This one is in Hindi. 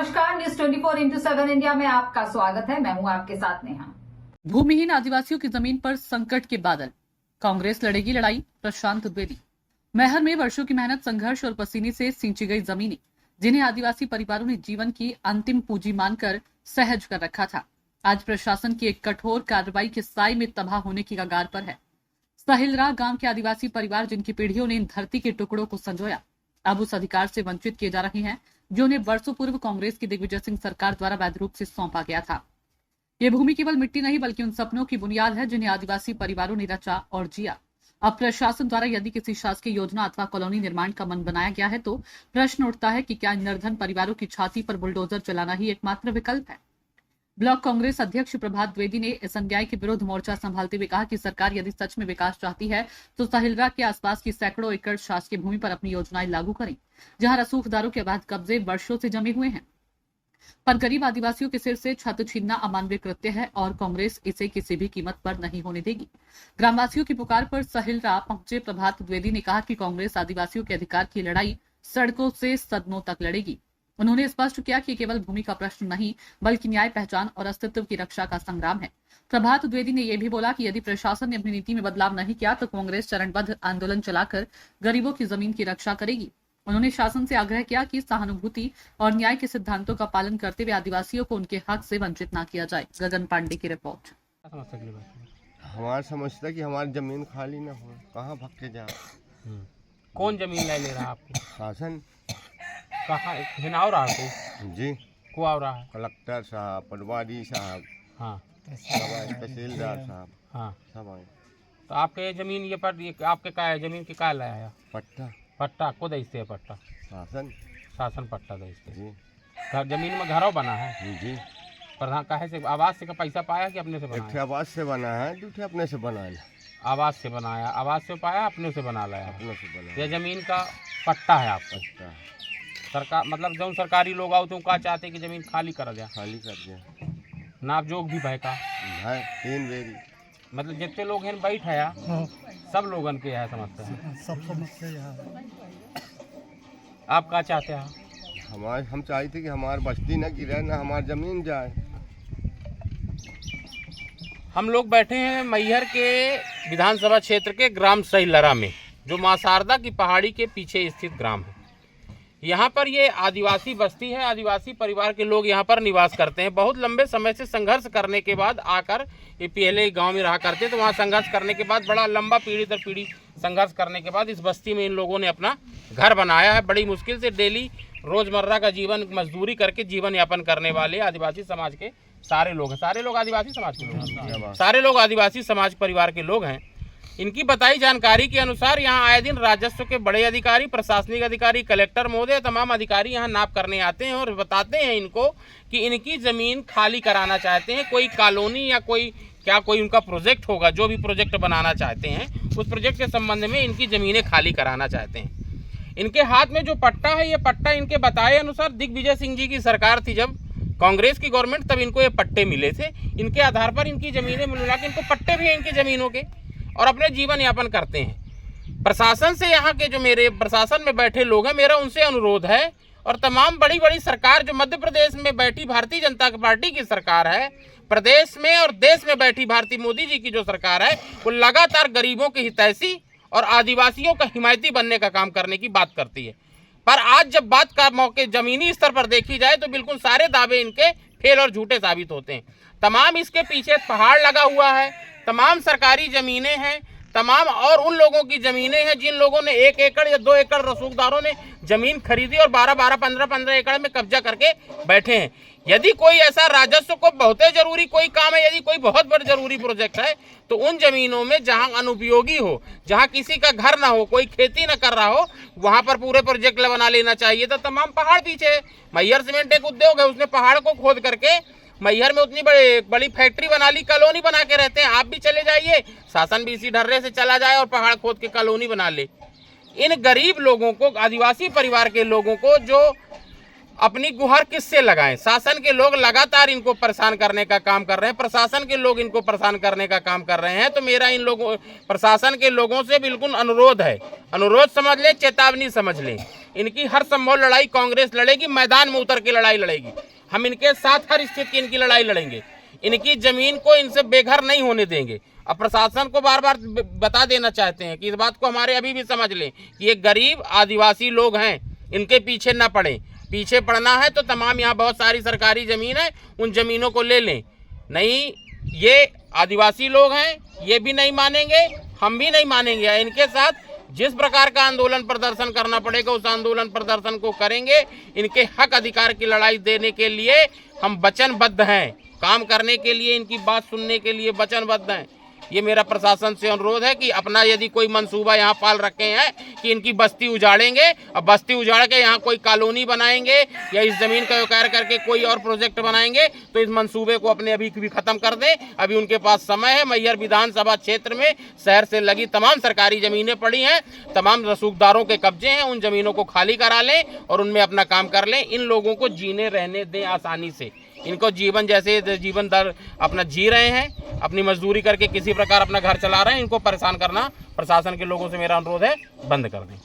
नमस्कार, न्यूज 24x7 इंडिया में आपका स्वागत है। मैं हूं आपके साथ नेहा। भूमिहीन आदिवासियों की जमीन पर संकट के बादल, कांग्रेस लड़ेगी लड़ाई, प्रशांत द्विवेदी। मैहर में वर्षों की मेहनत, संघर्ष और पसीने से सींची गई जमीनें, जिन्हें आदिवासी परिवारों ने जीवन की अंतिम पूंजी मानकर सहज कर रखा था, आज प्रशासन की एक कठोर कार्रवाई के साए में तबाह होने की कगार पर है। साहिलरा गांव के आदिवासी परिवार, जिनकी पीढ़ियों ने इन धरती के टुकड़ों को संजोया, अब उस अधिकार से वंचित किए जा रहे हैं जो उन्हें वर्षों पूर्व कांग्रेस की दिग्विजय सिंह सरकार द्वारा वैध रूप से सौंपा गया था। ये भूमि केवल मिट्टी नहीं बल्कि उन सपनों की बुनियाद है जिन्हें आदिवासी परिवारों ने रचा और जिया। अब प्रशासन द्वारा यदि किसी शासकीय योजना अथवा कॉलोनी निर्माण का मन बनाया गया है तो प्रश्न उठता है कि क्या इन निर्धन परिवारों की छाती पर बुलडोजर चलाना ही एकमात्र विकल्प है। ब्लॉक कांग्रेस अध्यक्ष प्रभात द्विवेदी ने इस अन्याय के विरुद्ध मोर्चा संभालते हुए कहा कि सरकार यदि सच में विकास चाहती है तो साहिलरा के आसपास की सैकड़ों एकड़ शासकीय भूमि पर अपनी योजनाएं लागू करें, जहां रसूखदारों के अवैध कब्जे वर्षों से जमे हुए हैं। पर गरीब आदिवासियों के सिर से छत छीनना अमानवीय कृत्य है और कांग्रेस इसे किसी भी कीमत पर नहीं होने देगी। ग्रामवासियों की पुकार पर साहिलरा पहुंचे प्रभात द्विवेदी ने कहा कि कांग्रेस आदिवासियों के अधिकार की लड़ाई सड़कों से सदनों तक लड़ेगी। उन्होंने स्पष्ट किया कि केवल भूमि का प्रश्न नहीं बल्कि न्याय, पहचान और अस्तित्व की रक्षा का संग्राम है। प्रभात द्विवेदी ने यह भी बोला कि यदि प्रशासन ने अपनी नीति में बदलाव नहीं किया तो कांग्रेस चरणबद्ध आंदोलन चलाकर गरीबों की जमीन की रक्षा करेगी। उन्होंने शासन से आग्रह किया कि सहानुभूति और न्याय के सिद्धांतों का पालन करते हुए आदिवासियों को उनके हक से वंचित न किया जाए। गगन पांडे की रिपोर्ट। हमारा समझता कि हमारी जमीन खाली ना हो, कहाँ भग के जा। कौन जमीन ले रहा है आपकी? शासन कहाँ हिनाव रहा है? जी, को आ रहा है? कलेक्टर साहब, पटवारी साहब, हाँ सब आए, तहसीलदार साहब, हाँ। सब आए। तो आपके जमीन ये पर ये आपके का है? जमीन की का लाया है? पट्टा पट्टा को दईस्ते है? पट्टा शासन शासन पट्टा दईस्ते। जी घर जमीन में घरों बना है? जी। प्रधान काहे से आवास से का पैसा पाया कि अपने से एक बनाया? आवाज से बना है, दूसरे अपने से बनाया, आवास से बनाया, आवास से पाया, अपने से बना लाया। अपने से बनाया। ये जमीन का पट्टा है आपका? पट्टा सरकार मतलब जो सरकारी लोग आओ तो का चाहते कि जमीन खाली कर दिया, खाली कर दिया। नाप जोग भी बहका है 3 बेरी। मतलब जितने लोग हैं बैठ है सब लोगन के है समझते हैं। सब समझते हैं। आप क्या चाहते हैं? हम चाहते कि हमारी बस्ती न गिरे, ना हमारी जमीन जाए। हम लोग बैठे हैं मैहर के विधानसभा क्षेत्र के ग्राम साहिलरा में, जो मां शारदा की पहाड़ी के पीछे स्थित ग्राम है। यहाँ पर ये आदिवासी बस्ती है, आदिवासी परिवार के लोग यहाँ पर निवास करते हैं। बहुत लंबे समय से संघर्ष करने के बाद आकर ये पहले गांव में रहा करते, तो वहाँ संघर्ष करने के बाद बड़ा लंबा पीढ़ी दर पीढ़ी संघर्ष करने के बाद इस बस्ती में इन लोगों ने अपना घर बनाया है। बड़ी मुश्किल से डेली रोजमर्रा का जीवन मजदूरी करके जीवन यापन करने वाले आदिवासी समाज के सारे लोग हैं। सारे लोग आदिवासी समाज के लोग हैं, सारे लोग आदिवासी समाज परिवार के लोग हैं। इनकी बताई जानकारी के अनुसार यहाँ आए दिन राजस्व के बड़े अधिकारी, प्रशासनिक अधिकारी, कलेक्टर महोदय, तमाम अधिकारी यहाँ नाप करने आते हैं और बताते हैं इनको कि इनकी ज़मीन खाली कराना चाहते हैं। कोई कॉलोनी या कोई उनका प्रोजेक्ट होगा, जो भी प्रोजेक्ट बनाना चाहते हैं उस प्रोजेक्ट के संबंध में इनकी ज़मीनें खाली कराना चाहते हैं। इनके हाथ में जो पट्टा है, ये पट्टा इनके बताए अनुसार दिग्विजय सिंह जी की सरकार थी, जब कांग्रेस की गवर्नमेंट, तब इनको ये पट्टे मिले थे। इनके आधार पर इनकी ज़मीनें मिला के इनको पट्टे भी हैं इनकी ज़मीनों के, और अपने जीवन यापन करते हैं। प्रशासन से, यहाँ के जो मेरे प्रशासन में बैठे लोग हैं, मेरा उनसे अनुरोध है, और तमाम बड़ी बड़ी सरकार जो मध्य प्रदेश में बैठी भारतीय जनता पार्टी की सरकार है, प्रदेश में और देश में बैठी भारतीय मोदी जी की जो सरकार है, वो लगातार गरीबों के हितैषी और आदिवासियों का हिमायती बनने का काम करने की बात करती है। पर आज जब बात का मौके जमीनी स्तर पर देखी जाए तो बिल्कुल सारे दावे इनके फेल और झूठे साबित होते हैं। तमाम इसके पीछे पहाड़ लगा हुआ है, तमाम सरकारी ज़मीनें हैं, तमाम और उन लोगों की ज़मीनें हैं जिन लोगों ने 1 एकड़ या 2 एकड़ रसूखदारों ने ज़मीन खरीदी और 12-12, 15-15 एकड़ में कब्जा करके बैठे हैं। यदि कोई ऐसा राजस्व को बहुत जरूरी कोई काम है, यदि कोई बहुत बड़ा जरूरी प्रोजेक्ट है, तो उन ज़मीनों में जहां अनुपयोगी हो, जहां किसी का घर ना हो, कोई खेती ना कर रहा हो, वहां पर पूरे प्रोजेक्ट बना लेना चाहिए। तो तमाम पहाड़ पीछे है। मैहर सीमेंट एक उद्योग है, उसने पहाड़ को खोद करके मैहर में उतनी बड़ी फैक्ट्री बना ली, कॉलोनी बना के रहते हैं। आप भी चले जाइए, शासन भी इसी ढर्रे से चला जाए और पहाड़ खोद के कॉलोनी बना ले। इन गरीब लोगों को, आदिवासी परिवार के लोगों को जो अपनी गुहार किससे लगाएं? शासन के लोग लगातार इनको परेशान करने का काम कर रहे हैं, प्रशासन के लोग इनको परेशान करने का काम कर रहे हैं। तो मेरा इन लोगों, प्रशासन के लोगों से बिल्कुल अनुरोध है, अनुरोध समझ लें, चेतावनी समझ लें इनकी हर संभव लड़ाई कांग्रेस लड़ेगी, मैदान में उतर के लड़ाई लड़ेगी। हम इनके साथ हर स्थिति की इनकी लड़ाई लड़ेंगे। इनकी जमीन को इनसे बेघर नहीं होने देंगे। अब प्रशासन को बार बार बता देना चाहते हैं कि इस बात को हमारे अभी भी समझ लें कि ये गरीब आदिवासी लोग हैं, इनके पीछे न पड़े। पीछे पड़ना है तो तमाम यहाँ बहुत सारी सरकारी ज़मीन है, उन ज़मीनों को ले लें। नहीं, ये आदिवासी लोग हैं, ये भी नहीं मानेंगे, हम भी नहीं मानेंगे। इनके साथ जिस प्रकार का आंदोलन प्रदर्शन करना पड़ेगा उस आंदोलन प्रदर्शन को करेंगे। इनके हक अधिकार की लड़ाई देने के लिए हम वचनबद्ध हैं, काम करने के लिए, इनकी बात सुनने के लिए वचनबद्ध हैं। ये मेरा प्रशासन से अनुरोध है कि अपना यदि कोई मंसूबा यहाँ पाल रखे हैं कि इनकी बस्ती उजाड़ेंगे और बस्ती उजाड़ के यहाँ कोई कॉलोनी बनाएंगे या इस ज़मीन का उपयोग करके कोई और प्रोजेक्ट बनाएंगे, तो इस मंसूबे को अपने अभी भी ख़त्म कर दें। अभी उनके पास समय है। मैहर विधानसभा क्षेत्र में शहर से लगी तमाम सरकारी ज़मीनें पड़ी हैं, तमाम रसूखदारों के कब्जे हैं, उन ज़मीनों को खाली करा लें और उनमें अपना काम कर लें। इन लोगों को जीने रहने दें आसानी से। इनको जीवन जैसे जीवन दर अपना जी रहे हैं, अपनी मजदूरी करके किसी प्रकार अपना घर चला रहे हैं, इनको परेशान करना प्रशासन के लोगों से मेरा अनुरोध है बंद कर दें।